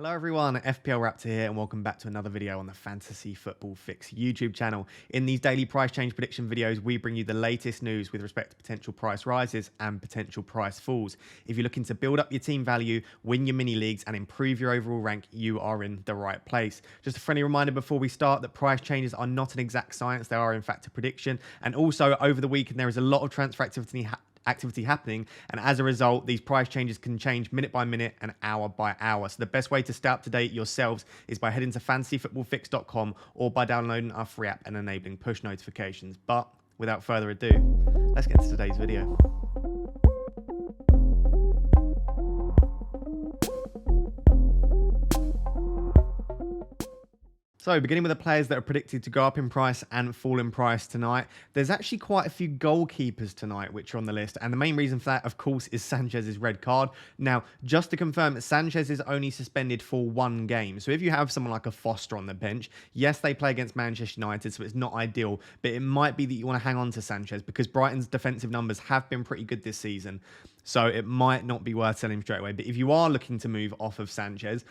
Hello everyone, FPL Raptor here and welcome back to another video on the Fantasy Football Fix YouTube channel. In these daily price change prediction videos, we bring you the latest news with respect to potential price rises and potential price falls. If you're looking to build up your team value, win your mini leagues and improve your overall rank, you are in the right place. Just a friendly reminder before we start that price changes are not an exact science, they are in fact a prediction. And also over the weekend there is a lot of transfer activity happening, and as a result these price changes can change minute by minute and hour by hour. So the best way to stay up to date yourselves is by heading to fantasyfootballfix.com or by downloading our free app and enabling push notifications. But without further ado, let's get into today's video. So beginning with the players that are predicted to go up in price and fall in price tonight, there's actually quite a few goalkeepers tonight which are on the list. And the main reason for that, of course, is Sanchez's red card. Now, just to confirm, Sanchez is only suspended for one game. So if you have someone like a Foster on the bench, yes, they play against Manchester United, so it's not ideal. But it might be that you want to hang on to Sanchez because Brighton's defensive numbers have been pretty good this season. So it might not be worth selling him straight away. But if you are looking to move off of Sanchez,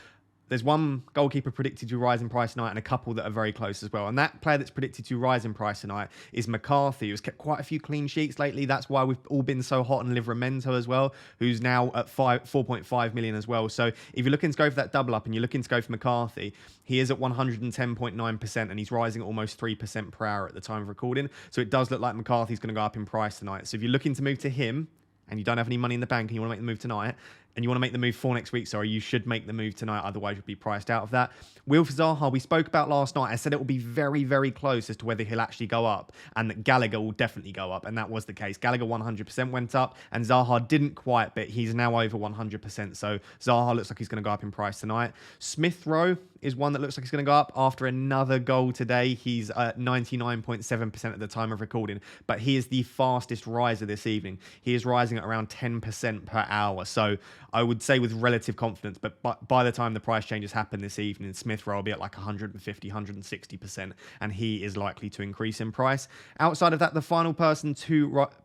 there's one goalkeeper predicted to rise in price tonight and a couple that are very close as well. And that player that's predicted to rise in price tonight is McCarthy, who's kept quite a few clean sheets lately. That's why we've all been so hot on Livramento as well, who's now at 4.5 million as well. So if you're looking to go for that double up and you're looking to go for McCarthy, he is at 110.9% and he's rising almost 3% per hour at the time of recording. So it does look like McCarthy's going to go up in price tonight. So if you're looking to move to him and you don't have any money in the bank and you want to make the move tonight, and you want to make the move for next week, sorry, you should make the move tonight, otherwise you'll be priced out of that. Wilf Zaha, we spoke about last night. I said it will be very, very close as to whether he'll actually go up, and that Gallagher will definitely go up, and that was the case. Gallagher 100% went up, and Zaha didn't quite, but he's now over 100%, so Zaha looks like he's going to go up in price tonight. Smith Rowe is one that looks like he's going to go up after another goal today. He's at 99.7% at the time of recording, but he is the fastest riser this evening. He is rising at around 10% per hour, so I would say with relative confidence, but by the time the price changes happen this evening, Smith Rowe will be at like 150, 160%, and he is likely to increase in price. Outside of that, the final person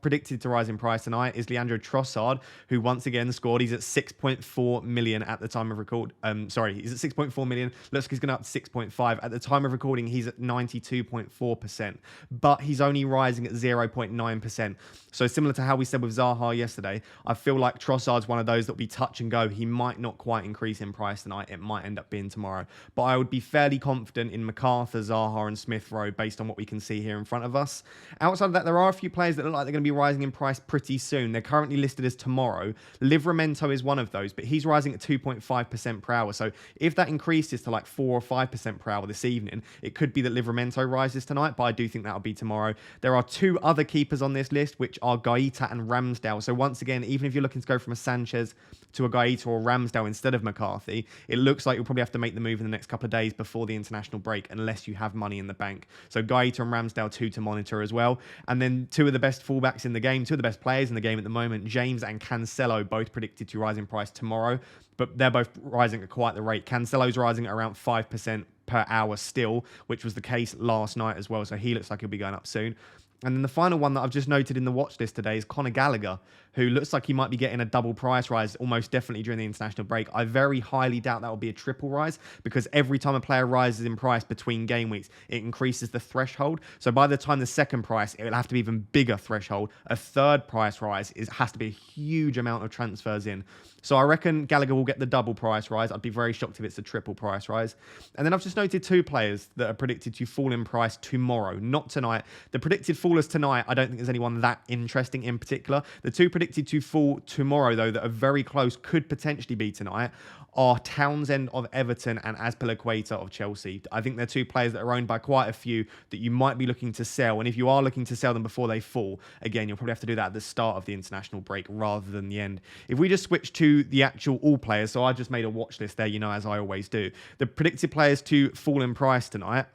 predicted to rise in price tonight is Leandro Trossard, who once again scored. He's at 6.4 million at the time of record. He's at 6.4 million. Looks like he's going up to 6.5. At the time of recording, he's at 92.4%, but he's only rising at 0.9%. So similar to how we said with Zaha yesterday, I feel like Trossard's one of those that will be touch and go. He might not quite increase in price tonight. It might end up being tomorrow. But I would be fairly confident in MacArthur, Zaha and Smith Rowe based on what we can see here in front of us. Outside of that, there are a few players that look like they're going to be rising in price pretty soon. They're currently listed as tomorrow. Livramento is one of those, but he's rising at 2.5% per hour. So if that increases to like 4 or 5% per hour this evening, it could be that Livramento rises tonight, but I do think that'll be tomorrow. There are two other keepers on this list, which are Gaeta and Ramsdale. So once again, even if you're looking to go from a Sanchez to a Gaeta or Ramsdale instead of McCarthy, it looks like you'll probably have to make the move in the next couple of days before the international break, unless you have money in the bank. So Gaeta and Ramsdale, two to monitor as well. And then two of the best fullbacks in the game, two of the best players in the game at the moment, James and Cancelo, both predicted to rise in price tomorrow, but they're both rising at quite the rate. Cancelo's rising at around 5% per hour still, which was the case last night as well. So he looks like he'll be going up soon. And then the final one that I've just noted in the watch list today is Conor Gallagher, who looks like he might be getting a double price rise almost definitely during the international break. I very highly doubt that will be a triple rise because every time a player rises in price between game weeks, it increases the threshold. So by the time the second price, it will have to be even bigger threshold. A third price rise has to be a huge amount of transfers in. So I reckon Gallagher will get the double price rise. I'd be very shocked if it's a triple price rise. And then I've just noted two players that are predicted to fall in price tomorrow, not tonight. The predicted fallers tonight, I don't think there's anyone that interesting in particular. The two predicted to fall tomorrow, though, that are very close, could potentially be tonight, are Townsend of Everton and Azpilicueta of Chelsea. I think they're two players that are owned by quite a few that you might be looking to sell. And if you are looking to sell them before they fall, again, you'll probably have to do that at the start of the international break rather than the end. If we just switch to the actual all players, so I just made a watch list there, as I always do. The predicted players to fall in price tonight.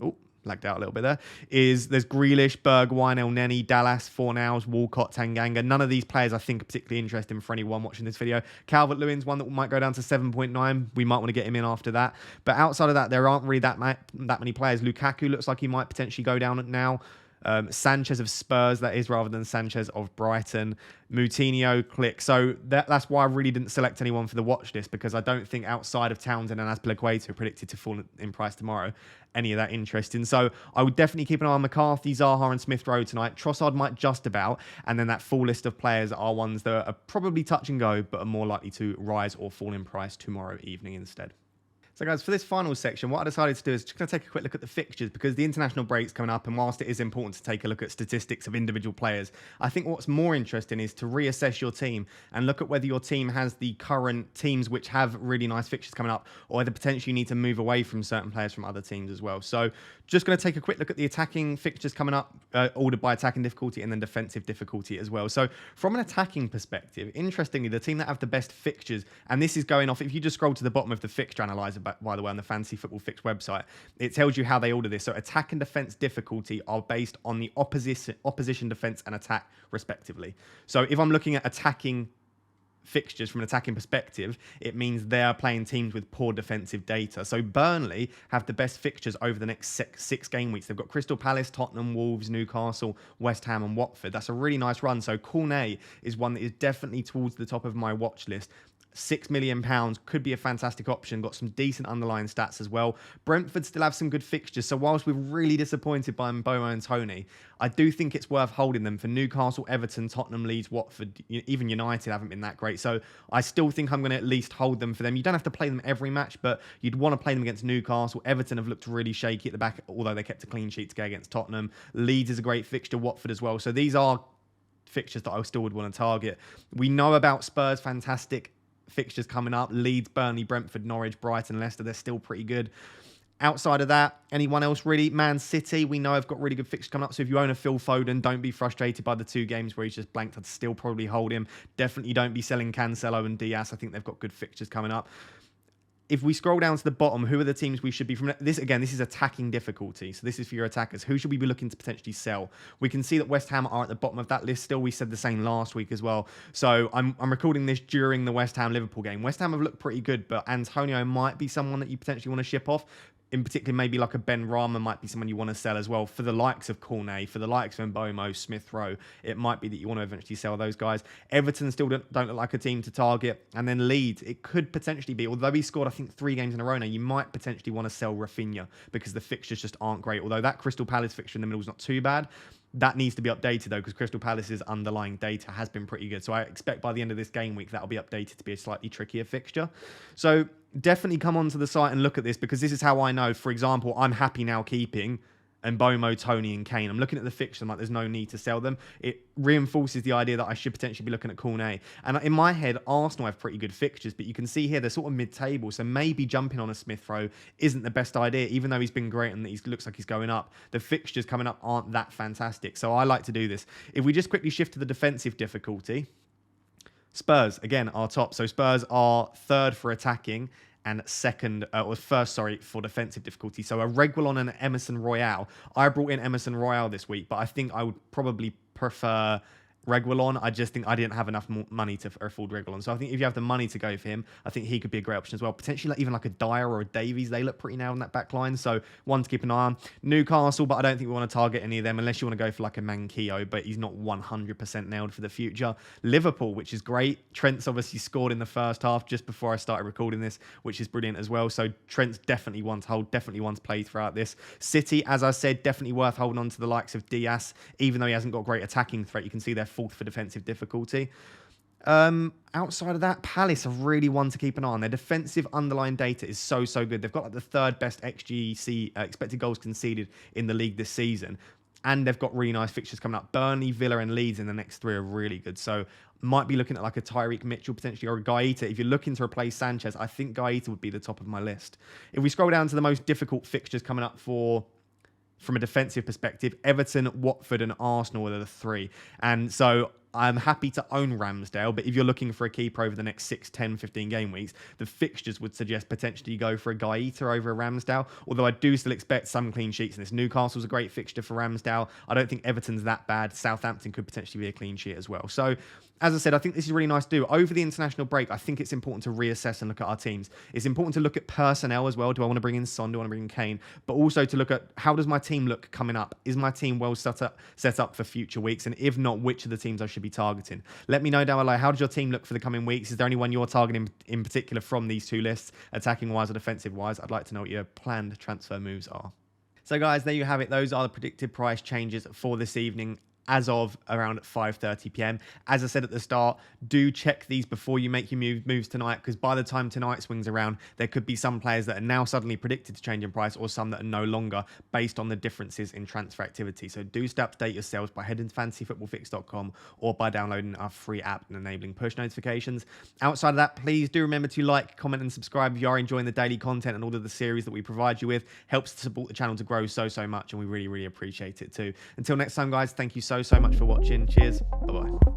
Oh, lagged out a little bit there. There's Grealish, Bergwijn, Elneny, Dallas, Fornals, Walcott, Tanganga. None of these players I think are particularly interesting for anyone watching this video. Calvert-Lewin's one that might go down to 7.9. We might want to get him in after that. But outside of that, there aren't really that many players. Lukaku looks like he might potentially go down now. Sanchez of Spurs, that is, rather than Sanchez of Brighton. Moutinho, Click. So that's why I really didn't select anyone for the watch list, because I don't think outside of Townsend and Azpilicueta, who are predicted to fall in price tomorrow, any of that interesting. So I would definitely keep an eye on McCarthy, Zaha and Smith Rowe tonight. Trossard might just about. And then that full list of players are ones that are probably touch and go, but are more likely to rise or fall in price tomorrow evening instead. So guys, for this final section, what I decided to do is just going to take a quick look at the fixtures, because the international break's coming up, and whilst it is important to take a look at statistics of individual players, I think what's more interesting is to reassess your team and look at whether your team has the current teams which have really nice fixtures coming up, or whether potentially you need to move away from certain players from other teams as well. So just going to take a quick look at the attacking fixtures coming up, ordered by attacking difficulty and then defensive difficulty as well. So from an attacking perspective, interestingly, the team that have the best fixtures, and this is going off, if you just scroll to the bottom of the fixture analyzer, by the way, on the Fantasy Football Fix website, it tells you how they order this. So attack and defense difficulty are based on the opposition defense and attack respectively. So if I'm looking at attacking fixtures from an attacking perspective, it means they are playing teams with poor defensive data. So Burnley have the best fixtures over the next six game weeks. They've got Crystal Palace, Tottenham, Wolves, Newcastle, West Ham and Watford. That's a really nice run. So Cornet is one that is definitely towards the top of my watch list. £6 million could be a fantastic option. Got some decent underlying stats as well. Brentford still have some good fixtures. So whilst we're really disappointed by Mbomo and Tony, I do think it's worth holding them for Newcastle, Everton, Tottenham, Leeds, Watford. Even United haven't been that great. So I still think I'm going to at least hold them for them. You don't have to play them every match, but you'd want to play them against Newcastle. Everton have looked really shaky at the back, although they kept a clean sheet to go against Tottenham. Leeds is a great fixture. Watford as well. So these are fixtures that I still would want to target. We know about Spurs, fantastic fixtures coming up. Leeds, Burnley, Brentford, Norwich, Brighton, Leicester, they're still pretty good. Outside of that, anyone else really? Man City, we know have got really good fixtures coming up. So if you own a Phil Foden, don't be frustrated by the 2 games where he's just blanked. I'd still probably hold him. Definitely don't be selling Cancelo and Diaz. I think they've got good fixtures coming up. If we scroll down to the bottom, who are the teams we should be from this? Again, this is attacking difficulty. So this is for your attackers. Who should we be looking to potentially sell? We can see that West Ham are at the bottom of that list still. We said the same last week as well. So I'm recording this during the West Ham Liverpool game. West Ham have looked pretty good, but Antonio might be someone that you potentially want to ship off. In particular, maybe like a Ben Rama might be someone you want to sell as well. For the likes of Cornet, for the likes of Mbomo, Smith Rowe, it might be that you want to eventually sell those guys. Everton still don't look like a team to target. And then Leeds, it could potentially be, although he scored, I think, 3 games in a row now, you might potentially want to sell Rafinha because the fixtures just aren't great. Although that Crystal Palace fixture in the middle is not too bad. That needs to be updated, though, because Crystal Palace's underlying data has been pretty good. So I expect by the end of this game week, that'll be updated to be a slightly trickier fixture. So definitely come onto the site and look at this, because this is how I know. For example, I'm happy now keeping Mbomo, Tony and Kane. I'm looking at the fixture, I'm like, there's no need to sell them. It reinforces the idea that I should potentially be looking at Cornet. And in my head, Arsenal have pretty good fixtures, but you can see here they're sort of mid-table, so maybe jumping on a Smith Rowe isn't the best idea, even though he's been great and he looks like he's going up. The fixtures coming up aren't that fantastic, so I like to do this. If we just quickly shift to the defensive difficulty, Spurs, again, are top. So Spurs are 3rd for attacking and first, for defensive difficulty. So a Reguilon and Emerson Royale. I brought in Emerson Royale this week, but I think I would probably prefer Reguilon. I just think I didn't have enough money to afford Reguilon. So I think if you have the money to go for him, I think he could be a great option as well. Potentially even like a Dyer or a Davies. They look pretty nailed in that back line. So one to keep an eye on. Newcastle, but I don't think we want to target any of them unless you want to go for like a Manquillo, but he's not 100% nailed for the future. Liverpool, which is great. Trent's obviously scored in the first half just before I started recording this, which is brilliant as well. So Trent's definitely one to hold, definitely one to play throughout this. City, as I said, definitely worth holding on to the likes of Diaz, even though he hasn't got great attacking threat. You can see they're 4th for defensive difficulty. Outside of that, Palace are really one to keep an eye on. Their defensive underlying data is so good. They've got like the 3rd best XGC, expected goals conceded in the league this season. And they've got really nice fixtures coming up. Burnley, Villa and Leeds in the next 3 are really good. So might be looking at like a Tyreek Mitchell potentially, or a Gaeta. If you're looking to replace Sanchez, I think Gaeta would be the top of my list. If we scroll down to the most difficult fixtures coming up from a defensive perspective, Everton, Watford and Arsenal are the 3. And so I'm happy to own Ramsdale, but if you're looking for a keeper over the next 6, 10, 15 game weeks, the fixtures would suggest potentially you go for a Gaeta over a Ramsdale, although I do still expect some clean sheets in this. Newcastle's a great fixture for Ramsdale. I don't think Everton's that bad. Southampton could potentially be a clean sheet as well. So as I said, I think this is really nice to do. Over the international break, I think it's important to reassess and look at our teams. It's important to look at personnel as well. Do I want to bring in Son? Do I want to bring in Kane? But also to look at how does my team look coming up? Is my team well set up for future weeks? And if not, which of the teams I should be targeting? Let me know down below. How does your team look for the coming weeks? Is there anyone you're targeting in particular from these two lists, attacking-wise or defensive-wise? I'd like to know what your planned transfer moves are. So guys, there you have it. Those are the predicted price changes for this evening as of around 5:30 p.m. As I said at the start, do check these before you make your moves tonight, because by the time tonight swings around, there could be some players that are now suddenly predicted to change in price, or some that are no longer, based on the differences in transfer activity. So do stay up to date yourselves by heading to fantasyfootballfix.com or by downloading our free app and enabling push notifications. Outside of that, please do remember to like, comment and subscribe if you are enjoying the daily content and all of the series that we provide you with. Helps to support the channel to grow so much, and we really appreciate it too. Until next time, guys, thank you so much for watching. Cheers. Bye-bye.